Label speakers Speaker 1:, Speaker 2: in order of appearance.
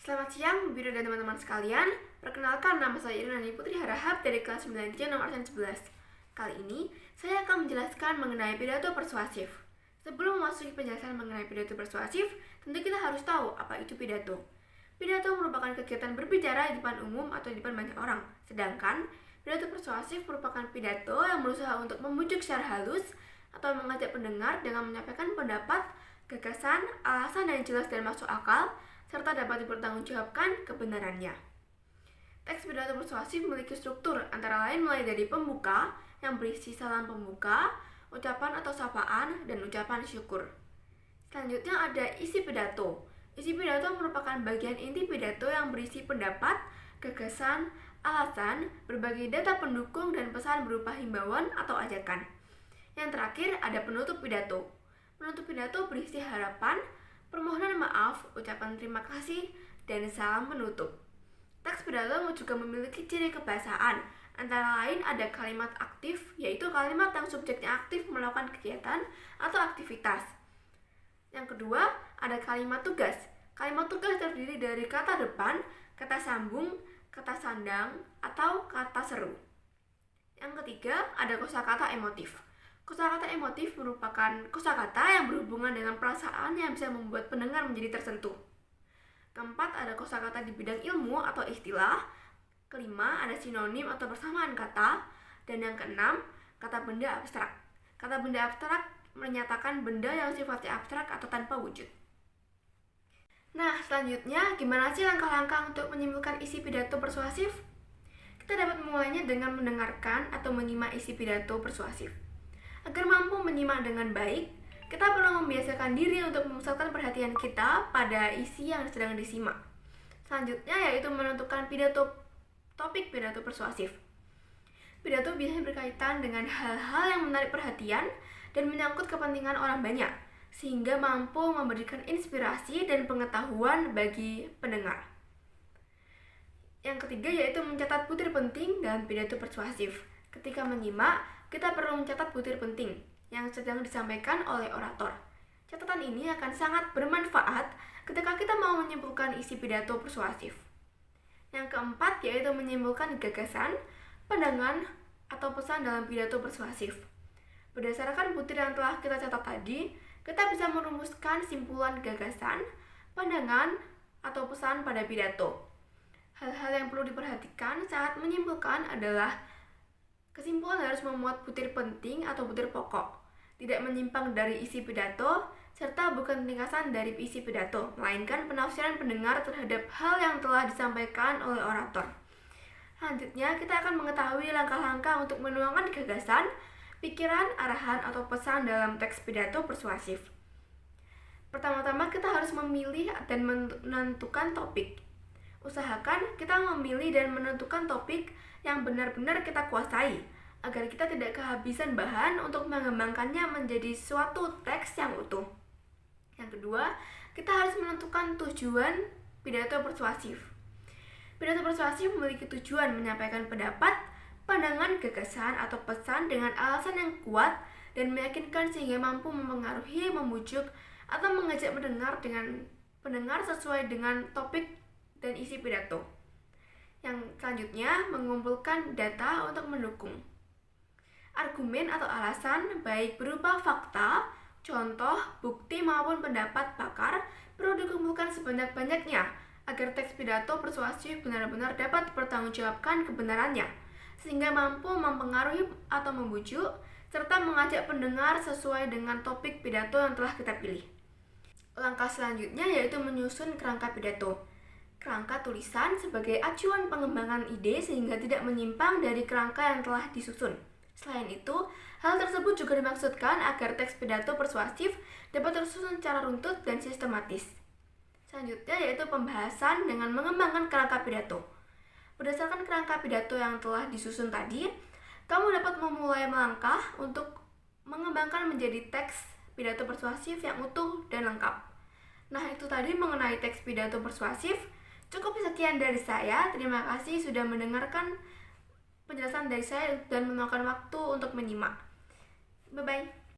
Speaker 1: Selamat siang, Biro dan teman-teman sekalian. Perkenalkan, nama saya Irnani Putri Harahap dari kelas 9C nomor 11. Kali ini, saya akan menjelaskan mengenai pidato persuasif. Sebelum memasuki penjelasan mengenai pidato persuasif, tentu kita harus tahu apa itu pidato. Pidato merupakan kegiatan berbicara di depan umum atau di depan banyak orang. Sedangkan, pidato persuasif merupakan pidato yang berusaha untuk membujuk secara halus atau mengajak pendengar dengan menyampaikan pendapat, gagasan, alasan yang jelas dan masuk akal, serta dapat dipertanggungjawabkan kebenarannya. Teks pidato persuasif memiliki struktur antara lain mulai dari pembuka yang berisi salam pembuka, ucapan atau sapaan, dan ucapan syukur. Selanjutnya ada isi pidato. Isi pidato merupakan bagian inti pidato yang berisi pendapat, gagasan, alasan, berbagai data pendukung, dan pesan berupa himbauan atau ajakan. Yang terakhir ada penutup pidato. Penutup pidato berisi harapan, permohonan maaf, ucapan terima kasih, dan salam penutup. Teks pidato juga memiliki ciri kebahasaan, antara lain ada kalimat aktif, yaitu kalimat yang subjeknya aktif melakukan kegiatan atau aktivitas. Yang kedua, ada kalimat tugas. Kalimat tugas terdiri dari kata depan, kata sambung, kata sandang, atau kata seru. Yang ketiga, ada kosakata emotif. Kosakata emotif merupakan kosakata yang berhubungan dengan perasaan yang bisa membuat pendengar menjadi tersentuh. Keempat, ada kosakata di bidang ilmu atau istilah. Kelima, ada sinonim atau persamaan kata. Dan yang keenam, kata benda abstrak. Kata benda abstrak menyatakan benda yang sifatnya abstrak atau tanpa wujud. Nah, selanjutnya, gimana sih langkah-langkah untuk menyimpulkan isi pidato persuasif? Kita dapat memulainya dengan mendengarkan atau menyimak isi pidato persuasif. Agar mampu menyimak dengan baik, kita perlu membiasakan diri untuk memusatkan perhatian kita pada isi yang sedang disimak. Selanjutnya yaitu menentukan topik pidato persuasif. Pidato biasanya berkaitan dengan hal-hal yang menarik perhatian dan menyangkut kepentingan orang banyak, sehingga mampu memberikan inspirasi dan pengetahuan bagi pendengar. Yang ketiga yaitu mencatat butir penting dalam pidato persuasif. Ketika menyimak, kita perlu mencatat butir penting yang sedang disampaikan oleh orator. Catatan ini akan sangat bermanfaat ketika kita mau menyimpulkan isi pidato persuasif. Yang keempat yaitu menyimpulkan gagasan, pandangan, atau pesan dalam pidato persuasif. Berdasarkan butir yang telah kita catat tadi, kita bisa merumuskan simpulan gagasan, pandangan, atau pesan pada pidato. Hal-hal yang perlu diperhatikan saat menyimpulkan adalah kesimpulan harus memuat butir penting atau butir pokok, tidak menyimpang dari isi pidato, serta bukan ringkasan dari isi pidato, melainkan penafsiran pendengar terhadap hal yang telah disampaikan oleh orator. Selanjutnya, kita akan mengetahui langkah-langkah untuk menuangkan gagasan, pikiran, arahan, atau pesan dalam teks pidato persuasif. Pertama-tama, kita harus memilih dan menentukan topik. Usahakan kita memilih dan menentukan topik yang benar-benar kita kuasai, agar kita tidak kehabisan bahan untuk mengembangkannya menjadi suatu teks yang utuh. Yang kedua, kita harus menentukan tujuan pidato persuasif. Pidato persuasif memiliki tujuan menyampaikan pendapat, pandangan, gagasan, atau pesan dengan alasan yang kuat dan meyakinkan sehingga mampu mempengaruhi, membujuk, atau mengajak pendengar sesuai dengan topik dan isi pidato. Yang selanjutnya, mengumpulkan data untuk mendukung. Argumen atau alasan, baik berupa fakta, contoh, bukti maupun pendapat pakar, perlu dikumpulkan sebanyak-banyaknya agar teks pidato persuasif benar-benar dapat dipertanggungjawabkan kebenarannya, sehingga mampu mempengaruhi atau membujuk, serta mengajak pendengar sesuai dengan topik pidato yang telah kita pilih. Langkah selanjutnya yaitu menyusun kerangka pidato. Kerangka tulisan sebagai acuan pengembangan ide sehingga tidak menyimpang dari kerangka yang telah disusun. Selain itu, hal tersebut juga dimaksudkan agar teks pidato persuasif dapat tersusun secara runtut dan sistematis. Selanjutnya yaitu pembahasan dengan mengembangkan kerangka pidato. Berdasarkan kerangka pidato yang telah disusun tadi, kamu dapat memulai melangkah untuk mengembangkan menjadi teks pidato persuasif yang utuh dan lengkap. Nah, itu tadi mengenai teks pidato persuasif. Cukup sekian dari saya. Terima kasih sudah mendengarkan penjelasan dari saya dan meluangkan waktu untuk menyimak. Bye-bye.